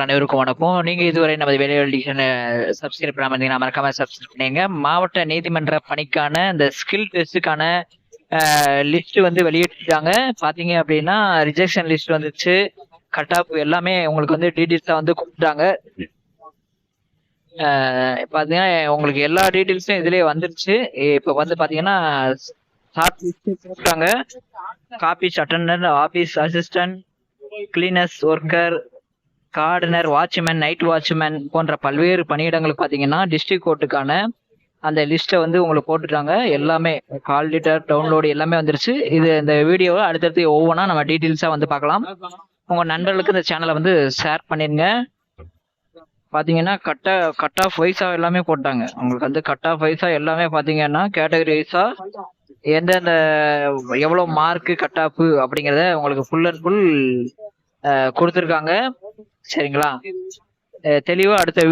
அனைவருக்கும் வணக்கம். நீங்க இதுவரை நமது வேலைவாய்ப்பு டிவிஷனை சப்ஸ்கிரைப் பண்ணாம இருந்தீங்கன்னா மறக்காம சப்ஸ்கிரைப் பண்ணுங்க. மாவட்ட நீதிமன்ற பணிக்கான இந்த ஸ்கில் டெஸ்ட்டுக்கான லிஸ்ட் வந்து வெளியிட்டாங்க. பாத்தீங்க அப்படின்னா ரிஜெக்ஷன் லிஸ்ட் வந்துச்சு, கட் ஆஃப் எல்லாமே உங்களுக்கு வந்து டீட்டெயில்ஸா வந்து கொடுத்துட்டாங்க. பாத்தீங்கன்னா உங்களுக்கு எல்லா டீட்டெயில்ஸும் இதுலயே வந்துருச்சு. இப்ப வந்து பாத்தீங்கன்னா ஷார்ட் லிஸ்ட் போட்டாங்க. Office attendant, office assistant, cleaners worker, gardener, watchman, night watchman போன்ற பல்வேறு பணியிடங்களுக்கு பாத்தீங்கன்னா டிஸ்ட்ரிக்ட் கோர்ட்டுக்கான அந்த லிஸ்ட்டை வந்து உங்களுக்கு போட்டுட்டாங்க. எல்லாமே கால் லீட்டர் டவுன்லோடு எல்லாமே வந்துருச்சு. இது இந்த வீடியோவை அடுத்தடுத்து ஒவ்வொன்றா நம்ம டீட்டெயில்ஸா வந்து பார்க்கலாம். உங்க நண்பர்களுக்கு இந்த சேனலை வந்து ஷேர் பண்ணிருங்க. பாத்தீங்கன்னா கட் ஆஃப் வைஸா எல்லாமே போட்டாங்க. உங்களுக்கு வந்து கட் ஆஃப் வைஸா எல்லாமே பாத்தீங்கன்னா கேட்டகரி வைஸா எந்தெந்த எவ்வளவு மார்க் கட் ஆஃப் அப்படிங்கறத உங்களுக்கு ஃபுல் அண்ட் ஃபுல் கொடுத்துருக்காங்க. சரிங்களா? தெளிவா அடுத்த